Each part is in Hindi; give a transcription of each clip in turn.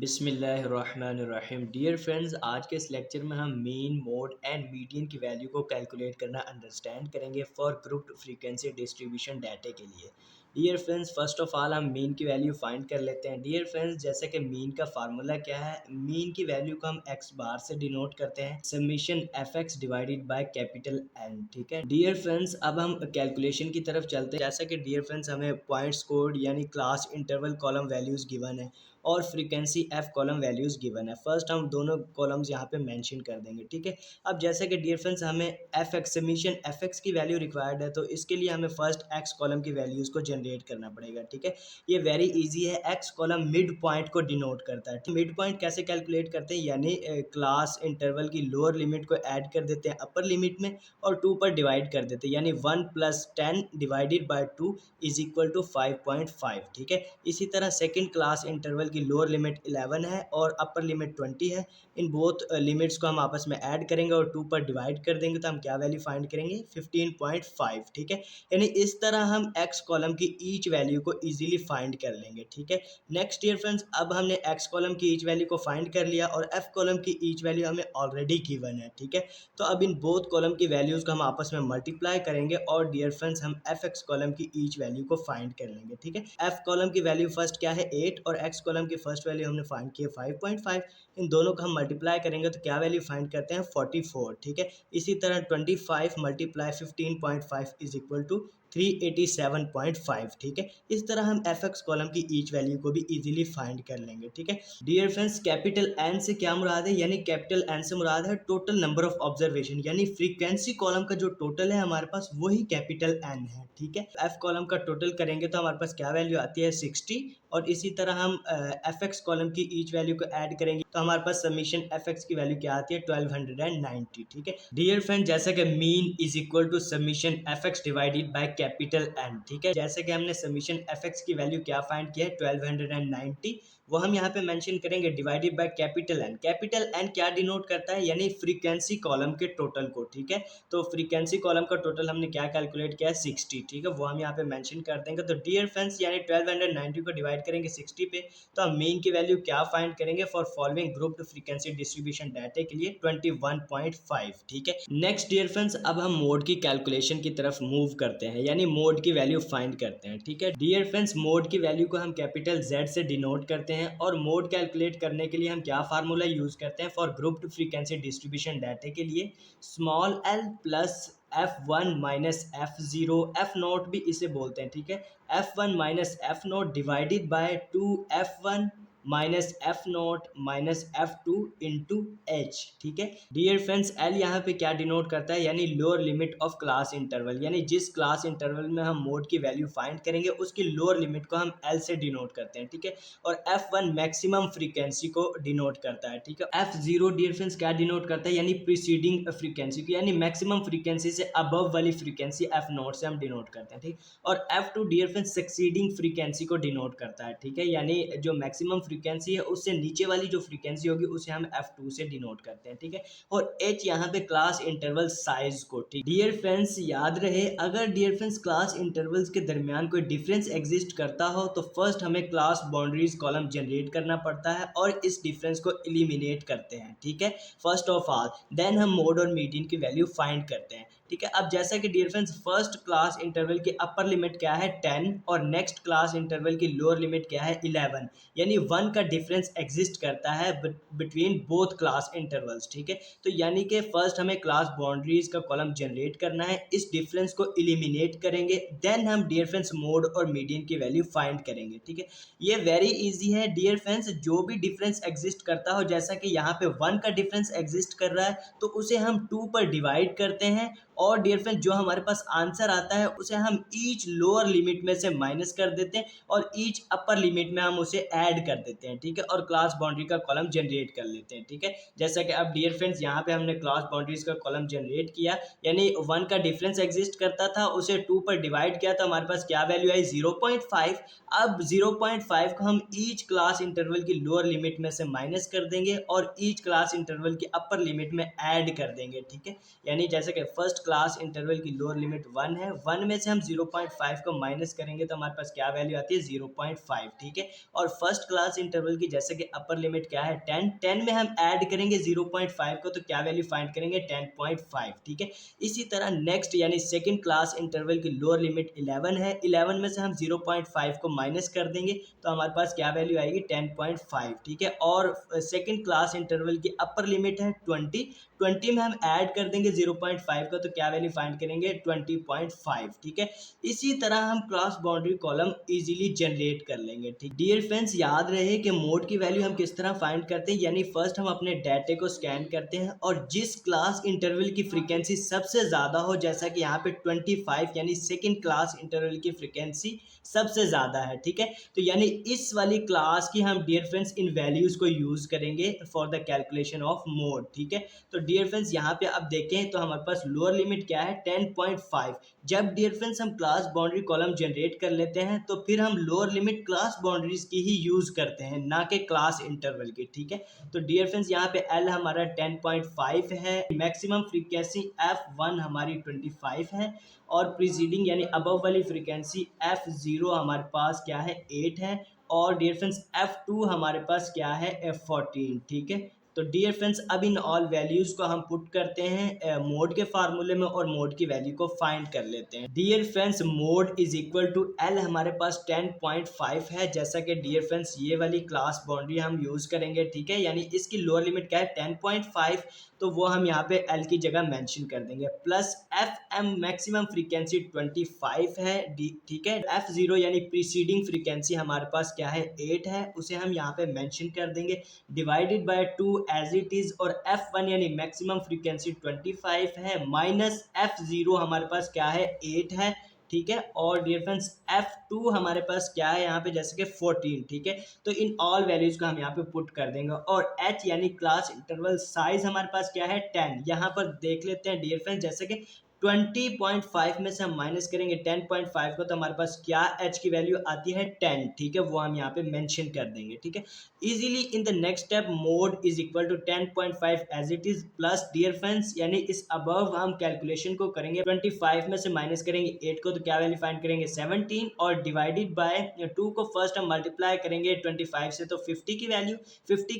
बिस्मिल्लाहिर्रहमानिर्रहीम। डियर फ्रेंड्स, आज के इस लेक्चर में हम मीन, मोड एंड मीडियन की वैल्यू को कैलकुलेट करना अंडरस्टैंड करेंगे for grouped frequency distribution data के लिए। Dear friends, first of all हम मीन की वैल्यू फाइंड कर लेते हैं। डियर फ्रेंड्स, जैसे कि मीन का फार्मूला क्या है, मीन की वैल्यू को हम एक्स बार से डिनोट करते हैं, summation F X divided by capital N. ठीक है डियर फ्रेंड्स, अब हम कैलकुलेशन की तरफ चलते हैं। जैसा कि डियर फ्रेंड्स हमें पॉइंट्स कोड यानी class interval column values given है और frequency F column values given है। फर्स्ट हम दोनों कॉलम्स यहाँ पे मेंशन कर देंगे। ठीक है, अब जैसे कि डियर फ्रेंड्स हमें F x summation F X की वैल्यू रिक्वायर्ड है, तो इसके लिए हमें फर्स्ट एक्स कॉलम की वैल्यूज़ को जनरेट करना पड़ेगा। ठीक है, ये वेरी इजी है। एक्स कॉलम मिड पॉइंट को डिनोट करता है। मिड पॉइंट कैसे कैलकुलेट करते हैं, यानी क्लास इंटरवल की लोअर लिमिट को ऐड कर देते हैं अपर लिमिट में और 2 पर डिवाइड कर देते हैं, यानी 1 + 10 divided by 2 is equal to 5.5। ठीक है, इसी तरह सेकंड क्लास इंटरवल की लोअर लिमिट 11 है और अपर लिमिट 20 है। इन बोथ लिमिट्स को हम आपस में ऐड करेंगे और 2 पर डिवाइड कर देंगे, तो हम क्या वैल्यू फाइंड करेंगे, 15.5। ठीक है, यानी इस तरह हम एक्स कॉलम की ईच वैल्यू को इजीली फाइंड कर लेंगे। ठीक है, नेक्स्ट ईयर फ्रेंड्स, अब हमने एक्स कॉलम की ईच वैल्यू को फाइंड कर लिया और एफ कॉलम की ईच वैल्यू हमें ऑलरेडी गिवन है। ठीक है, तो अब इन बोथ कॉलम की वैल्यूज़ को हम आपस में मल्टीप्लाई करेंगे और डियर फ्रेंड्स हम एफ एक्स कॉलम की ईच वैल्यू को फाइंड कर लेंगे। ठीक है, एफ कॉलम की वैल्यू फर्स्ट क्या है, 8, और एक्स कॉलम की फर्स्ट वैल्यू हमने फाइंड की है 5.5। इन दोनों को हम मल्टीप्लाई करेंगे तो क्या वैल्यू फाइंड करते हैं, 44। ठीक है, इसी तरह 25 × 15.5 इज इक्वल टू 387.5। ठीक है, इस तरह हम एफ एक्स कॉलम की ईच वैल्यू को भी इजीली फाइंड कर लेंगे। ठीक है डियर फ्रेंड्स, कैपिटल एन से क्या मुराद है, यानी कैपिटल एन से मुराद है टोटल नंबर ऑफ ऑब्जर्वेशन, यानी फ्रीक्वेंसी कॉलम का जो टोटल है हमारे पास वही कैपिटल एन है। ठीक है, एफ कॉलम का टोटल करेंगे तो हमारे पास क्या वैल्यू आती है, 60, और इसी तरह हम एफ एक्स कॉलम की ईच वैल्यू को ऐड करेंगे तो हमारे पास समीशन एफ एक्स की वैल्यू क्या आती है, 1290। ठीक है डियर फ्रेंड, जैसे कि mean is equal to summation F X divided by capital N. ठीक है, जैसे कि हमने समीशन एफ एक्स की वैल्यू क्या फाइंड किया है, 1290, वो हम यहाँ पे मेंशन करेंगे divided by capital N. Capital N क्या डिनोट करता है, यानी फ्रीक्वेंसी कॉलम के टोटल को। ठीक है, तो फ्रीक्वेंसी कॉलम का टोटल हमने क्या कैलकुलेट किया है, 60। ठीक है, वो हम यहाँ पे मेंशन कर देंगे। तो डियर फ्रेंड्स, यानी 1290 को डिवाइड करेंगे 60 पे, तो हम मीन की वैल्यू क्या फाइंड करेंगे for following grouped frequency distribution data के लिए, 21.5। ठीक है, नेक्स्ट डियर फ्रेंड्स, अब हम मोड की कैलकुलेशन की तरफ मूव करते हैं, यानी मोड की वैल्यू फाइंड करते हैं। ठीक है डियर फ्रेंड्स, मोड की वैल्यू को हम कैपिटल Z से डिनोट करते हैं और मोड कैलकुलेट करने के लिए हम क्या फार्मूला यूज करते हैं for grouped frequency distribution data के लिए, small l plus F1 minus F0, F0 भी इसे बोलते हैं। ठीक है, F1 minus F0 divided by 2F1 minus F0 minus F2 into H। ठीक है डियर फ्रेंड्स, L यहाँ पे क्या डिनोट करता है, यानी lower limit of class interval, यानी जिस क्लास इंटरवल में हम मोड की वैल्यू फाइंड करेंगे उसकी लोअर लिमिट को हम L से डिनोट करते हैं। ठीक है, और F1 मैक्सिमम फ्रीक्वेंसी को डिनोट करता है। ठीक है, F0 डियर फ्रेंड्स क्या डिनोट करता है, यानी प्रीसीडिंग फ्रीक्वेंसी को, यानी मैक्सिमम फ्रीक्वेंसी से अबव वाली फ्रीक्वेंसी F0 से हम डिनोट करते हैं। ठीक, और F2 dear friends succeeding frequency को डिनोट करता है। ठीक है, यानी जो मैक्सिमम फ्रीक्वेंसी है उससे नीचे वाली जो फ्रीक्वेंसी होगी उसे हम F2 से डिनोट करते हैं। ठीक है, और H यहाँ पे क्लास इंटरवल साइज को। ठीक डियर फ्रेंड्स, याद रहे अगर डियर फ्रेंड्स क्लास इंटरवल्स के दरमियान कोई डिफरेंस एग्जिस्ट करता हो तो फर्स्ट हमें क्लास बाउंड्रीज कॉलम जनरेट करना पड़ता है और इस डिफरेंस को एलिमिनेट करते हैं। ठीक है, फर्स्ट ऑफ ऑल, देन हम मोड और मीडियन की वैल्यू फाइंड करते हैं। ठीक है, अब जैसा कि dear friends first class interval की अपर लिमिट क्या है, 10, और नेक्स्ट क्लास इंटरवल की लोअर लिमिट क्या है, 11, यानी 1 का डिफरेंस एग्जिस्ट करता है बिटवीन बोथ क्लास इंटरवल्स। ठीक है, तो यानी कि फर्स्ट हमें क्लास बाउंड्रीज का कॉलम जनरेट करना है, इस डिफरेंस को एलिमिनेट करेंगे, देन हम डियर फ्रेंड्स मोड और मीडियन की वैल्यू फाइंड करेंगे। ठीक है, ये वेरी इजी है डियर फ्रेंड्स, जो भी डिफरेंस एग्जिस्ट करता हो, जैसा कि यहाँ पे 1 का डिफरेंस एग्जिस्ट कर रहा है तो उसे हम 2 पर डिवाइड करते हैं और डियर फ्रेंड्स जो हमारे पास आंसर आता है उसे हम ईच लोअर लिमिट में से माइनस कर देते हैं और ईच अपर लिमिट में हम उसे ऐड कर देते हैं। ठीक है, और क्लास बाउंड्री का कॉलम जनरेट कर लेते हैं। ठीक है, जैसा कि अब डियर फ्रेंड्स यहाँ पे हमने क्लास बाउंड्रीज का कॉलम जनरेट किया, यानी 1 का डिफरेंस एग्जिस्ट करता था, उसे 2 पर डिवाइड किया तो हमारे पास क्या वैल्यू आई, 0.5। अब 0.5 को हम ईच क्लास इंटरवल की लोअर लिमिट में से माइनस कर देंगे और ईच क्लास इंटरवल की अपर लिमिट में ऐड कर देंगे। ठीक है, यानी जैसे कि फर्स्ट क्लास इंटरवल की लोअर लिमिट 1 है। 1 में से हम 0.5 को माइनस करेंगे तो हमारे पास क्या वैल्यू आती है 0.5, ठीक है। और फर्स्ट क्लास इंटरवल की जैसे कि अपर लिमिट क्या है 10, 10 में हम ऐड करेंगे 0.5 को तो क्या वैल्यू फाइंड करेंगे 10.5, ठीक है। इसी तरह नेक्स्ट यानी सेकंड क्लास इंटरवल की लोअर लिमिट 11 है। 11 में से हम 0.5 को माइनस कर देंगे तो हमारे पास क्या वैल्यू आएगी 10.5, ठीक है। और सेकंड क्लास इंटरवल की अपर लिमिट है 20, 20 में हम ऐड कर देंगे 0.5 का तो क्या वैल्यू फाइंड करेंगे 20.5, ठीक है। इसी तरह हम cross boundary column easily generate कर लेंगे, ठीक। डियर फ्रेंड्स, याद रहे कि मोड की वैल्यू हम किस तरह फाइंड करते हैं, यानी फर्स्ट हम अपने डाटे को स्कैन करते हैं और जिस क्लास इंटरवल की फ्रीक्वेंसी सबसे ज़्यादा हो, जैसा कि यहाँ पे 25 यानी सेकेंड क्लास इंटरवल की फ्रीक्वेंसी सबसे ज़्यादा है, ठीक है। तो यानी इस वाली क्लास की हम डियर फ्रेंड्स इन वैल्यूज़ को यूज़ करेंगे for the calculation of mode, ठीक है। तो डियर फ्रेंड्स यहाँ पे अब देखें तो हमारे पास लोअर लिमिट क्या है 10.5। जब डियर फ्रेंड्स हम क्लास बाउंड्री कॉलम जनरेट कर लेते हैं तो फिर हम लोअर लिमिट क्लास बाउंड्रीज की ही यूज़ करते हैं, ना कि क्लास इंटरवल की, ठीक है। तो डियर फ्रेंड्स यहाँ पे एल हमारा 10.5 है, मैक्सिमम फ्रीक्वेंसी F1 हमारी 25 है और प्रीसीडिंग यानी अबव वाली फ्रीक्वेंसी F0 हमारे पास क्या है 8 है और डियर फ्रेंड्स F2 हमारे पास क्या है F14, ठीक है। तो डियर फ्रेंड्स अब इन ऑल वैल्यूज़ को हम पुट करते हैं मोड के फार्मूले में और मोड की वैल्यू को फाइंड कर लेते हैं। Dear friends, mode is equal to L हमारे पास 10.5 है, जैसा कि डियर फ्रेंड्स ये वाली क्लास बाउंड्री हम यूज़ करेंगे, ठीक है। यानी इसकी लोअर लिमिट क्या है 10.5, तो वो हम यहाँ पे एल की जगह मेंशन कर देंगे, plus F M maximum frequency 25 है, ठीक है। F0 यानी प्रीसीडिंग फ्रीक्वेंसी हमारे पास क्या है 8 है, उसे हम यहाँ पे मेंशन कर देंगे, divided by 2 as it is, और F1 यानी मैक्सिमम फ्रीक्वेंसी 25 है, माइनस F0 हमारे पास क्या है 8 है, ठीक है। और डियर फ्रेंड्स F2 हमारे पास क्या है यहाँ पे जैसे कि 14, ठीक है। तो इन ऑल वैल्यूज को हम यहाँ पे पुट कर देंगे और H यानी क्लास इंटरवल साइज हमारे पास क्या है 10। यहाँ पर देख लेते हैं डियर फ्रेंड्स, जैसे कि 20.5 में से हम माइनस करेंगे 10.5 को तो हमारे पास क्या H की वैल्यू आती है 10, ठीक है। वो हम यहाँ पे मेंशन कर देंगे, ठीक है। Easily in the next step mode is equal to 10.5 as it is, plus dear friends यानी इस अबव हम कैलकुलेशन को करेंगे 25 में से माइनस करेंगे 8 को तो क्या वैल्यू फाइंड करेंगे 17, और डिवाइडेड बाय 2 को फर्स्ट हम मल्टीप्लाई करेंगे 25 से तो 50 की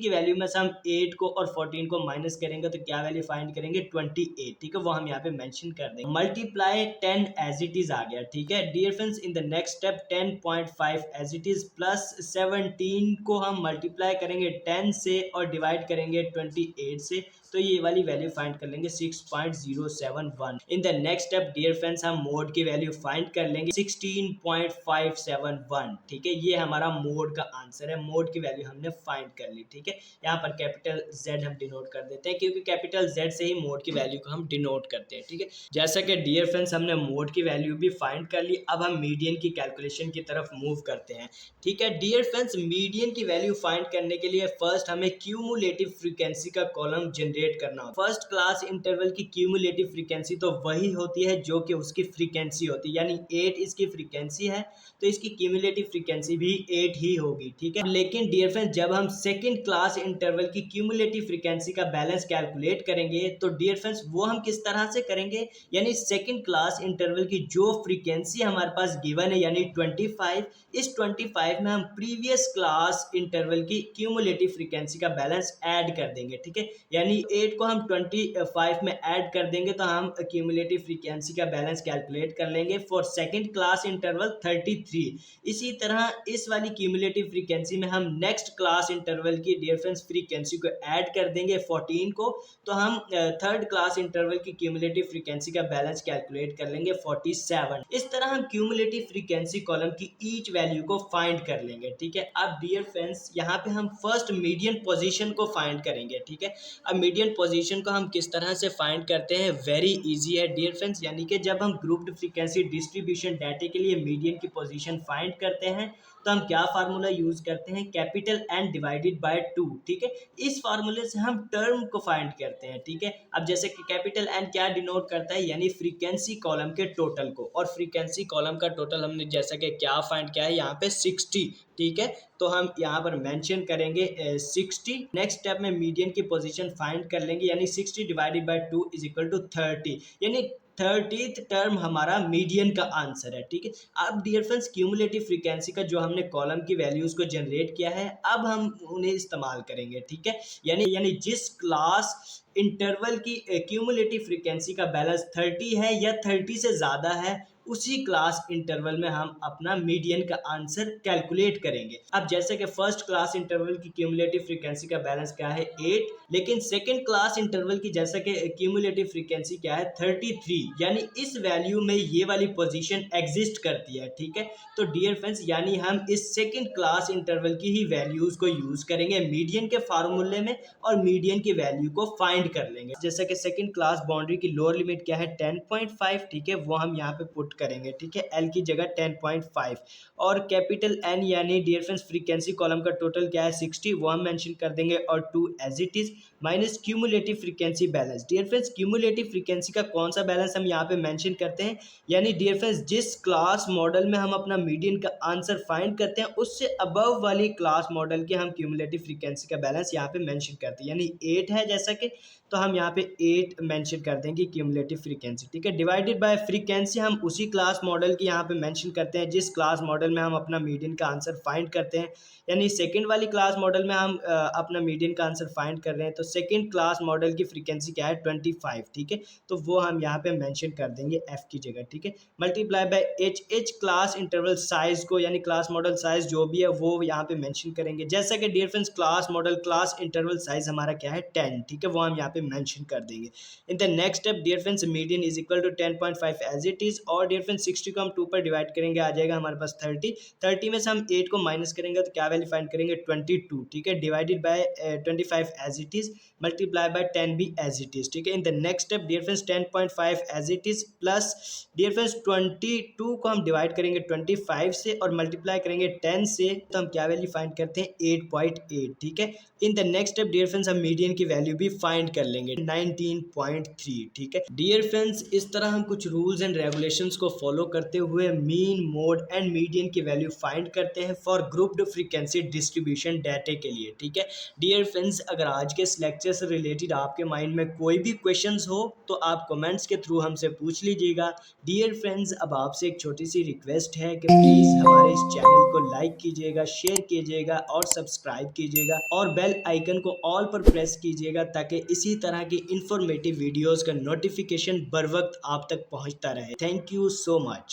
वैल्यू में से हम 8 को और 14 को माइनस करेंगे तो क्या वैल्यू फाइंड करेंगे 28, ठीक है। वो हम यहाँ पे मेंशन कर देंगे। मल्टीप्लाई 10 एज इट इज आ गया, ठीक है। Dear friends, in the next step 10.5 as it is plus 17 को हम मल्टीप्लाई करेंगे 10 से और डिवाइड करेंगे 28 से, तो ये वाली वैल्यू फाइंड कर लेंगे 6.071। In the next step dear friends हम मोड की वैल्यू फाइंड कर लेंगे 16.571, ठीक है। ये हमारा मोड का आंसर है, मोड की वैल्यू हमने फाइंड कर ली, ठीक है। यहाँ पर कैपिटल Z हम डिनोट कर देते हैं क्योंकि कैपिटल Z से ही मोड की वैल्यू को हम डिनोट करते हैं, ठीक है। जैसा कि डियर फ्रेंड्स हमने मोड की वैल्यू भी फाइंड कर ली, अब हम मीडियन की कैलकुलेशन की तरफ मूव करते हैं, ठीक है। डियर फ्रेंड्स, मीडियन की वैल्यू फाइंड करने के लिए फर्स्ट हमें क्यूमुलेटिव फ्रीक्वेंसी का कॉलम जनरेट करना होता है। फर्स्ट क्लास इंटरवल की क्यूमुलेटिव फ्रीक्वेंसी तो वही होती है जो कि उसकी फ्रीक्वेंसी होती है, यानी 8 इसकी फ्रीक्वेंसी है तो इसकी क्यूमुलेटिव फ्रीक्वेंसी भी 8 ही होगी, ठीक है। लेकिन डियर फ्रेंड्स, जब हम सेकंड क्लास इंटरवल की क्यूमुलेटिव फ्रीक्वेंसी का बैलेंस कैलकुलेट करेंगे तो डियर फ्रेंड्स वो हम किस तरह से करेंगे, यानी सेकंड क्लास इंटरवल की जो फ्रीक्वेंसी हमारे पास गिवन है यानी 25, इस 25 में हम प्रीवियस क्लास इंटरवल की क्यूमुलेटिव फ्रीक्वेंसी का बैलेंस ऐड कर देंगे, ठीक है। यानी 8 को हम 25 में ऐड कर देंगे तो हम क्यूमुलेटिव फ्रीक्वेंसी का बैलेंस कैलकुलेट कर लेंगे फॉर सेकंड क्लास इंटरवल 33। इसी तरह इस वाली क्यूमुलेटिव फ्रीक्वेंसी में हम नेक्स्ट क्लास इंटरवल की डियर फ्रेंड्स फ्रीक्वेंसी को ऐड कर देंगे 14 को, तो हम थर्ड क्लास इंटरवल की क्यूमुलेटिव फ्रीक्वेंसी का बैलेंस कैलकुलेट कर लेंगे 47। इस तरह हम क्यूमुलेटिव फ्रीक्वेंसी कॉलम की ईच वैल्यू को फाइंड कर लेंगे, ठीक है। अब डियर फ्रेंड्स यहाँ पे हम फर्स्ट मीडियन पोजीशन को फाइंड करेंगे, ठीक है। अब मीडियन पोजीशन को हम किस तरह से फाइंड करते हैं, वेरी इजी है डियर फ्रेंड्स, यानी कि जब हम ग्रुप्ड फ्रीक्वेंसी डिस्ट्रीब्यूशन डाटा के लिए मीडियन की पोजीशन फाइंड करते हैं तो हम क्या फार्मूला यूज करते हैं, कैपिटल N डिवाइडेड बाय 2, ठीक है। इस फार्मूले से हम टर्म को फाइंड करते हैं, ठीक है। अब जैसे कि कैपिटल N क्या डिनोट करता है, यानी फ्रीक्वेंसी कॉलम के टोटल को, और फ्रीक्वेंसी कॉलम का टोटल हमने जैसा कि क्या फाइंड किया है यहाँ पे 60, ठीक है। तो हम यहाँ पर मेंशन करेंगे 60। नेक्स्ट स्टेप में मीडियन की पोजीशन फाइंड कर लेंगे, यानी 60 divided by 2 is equal to 30, यानी 30th टर्म हमारा मीडियन का आंसर है। ठीक है, अब डियर फ्रेंड्स क्यूमुलेटिव फ्रीक्वेंसी का जो हमने कॉलम की वैल्यूज को जनरेट किया है अब हम उन्हें इस्तेमाल करेंगे। ठीक है, यानी जिस क्लास इंटरवल की क्यूमुलेटिव फ्रीक्वेंसी का बैलेंस 30 है या 30 से ज़्यादा है उसी क्लास इंटरवल में हम अपना मीडियन का आंसर कैलकुलेट करेंगे। अब जैसे कि फर्स्ट क्लास इंटरवल की क्यूमुलेटिव फ्रीक्वेंसी का बैलेंस क्या है 8, लेकिन सेकंड क्लास इंटरवल की जैसे कि क्यूमुलेटिव फ्रीक्वेंसी क्या है 33, यानी इस वैल्यू में ये वाली पोजीशन एग्जिस्ट करती है। ठीक है, तो डियर फ्रेंड्स यानी हम इस सेकंड क्लास इंटरवल की ही वैल्यूज को यूज करेंगे मीडियन के फार्मूले में और मीडियन की वैल्यू को फाइंड कर लेंगे। जैसे कि सेकंड क्लास बाउंड्री की लोअर लिमिट क्या है 10.5, ठीक है, वो हम यहाँ पे पुट करेंगे। ठीक है, एल की जगह 10.5 और कैपिटल एन यानी डियर फ्रेंड्स फ्रीक्वेंसी कॉलम का टोटल क्या है 60, वो हम मेंशन कर देंगे और 2 as it is minus cumulative frequency balance. Dear friends cumulative frequency का कौन सा बैलेंस हम यहाँ पे मेंशन करते हैं, यानी डियर फ्रेंड्स जिस क्लास मॉडल में हम अपना मीडियन का आंसर फाइंड करते हैं उससे अबव वाली क्लास मॉडल के हम क्यूमुलेटिव फ्रीक्वेंसी का बैलेंस यहाँ पे मेंशन करते हैं। यानी 8 है जैसा कि, तो हम यहाँ पे 8 मेंशन कर देंगे क्यूमुलेटिव फ्रीक्वेंसी। ठीक है, डिवाइडेड बाय फ्रीक्वेंसी हम उसी क्लास मॉडल की यहाँ पे मेंशन करते हैं जिस क्लास मॉडल में हम अपना मीडियन का आंसर फाइंड करते हैं। यानी सेकंड वाली क्लास मॉडल में हम अपना मीडियन का आंसर फाइंड कर रहे हैं, तो सेकंड क्लास मॉडल की फ्रीक्वेंसी क्या है 25। ठीक है, तो वो हम यहाँ पे मेंशन कर देंगे एफ की जगह। ठीक है, multiply by H class interval size को यानी क्लास मॉडल साइज जो भी है वो यहाँ पे मेंशन करेंगे। जैसा कि dear friends class modal class interval size हमारा क्या है 10। ठीक है, वो हम यहाँ पे मेंशन कर देंगे। In the next step dear friends median is equal to 10.5 as it is, और डियर फ्रेंड्स 60 को हम 2 पर डिवाइड करेंगे, आ जाएगा हमारे पास 30 में से हम 8 को माइनस करेंगे तो क्या वैल्यू फाइंड करेंगे 22। ठीक है, divided by 25 as it is, multiply by 10 भी एज इट इज। ठीक है, in the next step dear friends 10.5 as it is plus dear friends 22 को हम डिवाइड करेंगे 25 से और मल्टीप्लाई करेंगे 10 से, तो हम क्या वैल्यू फाइंड करते हैं 8.8। ठीक है, in the next step dear friends हम मीडियन की वैल्यू भी फाइंड कर लेंगे 19.3। ठीक है डियर फ्रेंड्स, इस तरह हम कुछ रूल्स एंड रेगुलेशंस को फॉलो करते हुए मीन मोड एंड मीडियन की वैल्यू फाइंड करते हैं for grouped frequency distribution data के लिए। ठीक है डियर फ्रेंड्स, अगर आज के इस लेक्चर से रिलेटेड आपके माइंड में कोई भी क्वेश्चंस हो तो आप कमेंट्स के थ्रू हमसे पूछ लीजिएगा। डियर फ्रेंड्स, अब आपसे एक छोटी सी रिक्वेस्ट है कि प्लीज़ हमारे इस चैनल को लाइक कीजिएगा, शेयर कीजिएगा और सब्सक्राइब कीजिएगा और बेल आइकन को ऑल पर प्रेस कीजिएगा ताकि इसी तरह की इंफॉर्मेटिव वीडियोस का नोटिफिकेशन बर वक्त आप तक पहुंचता रहे। Thank you so much.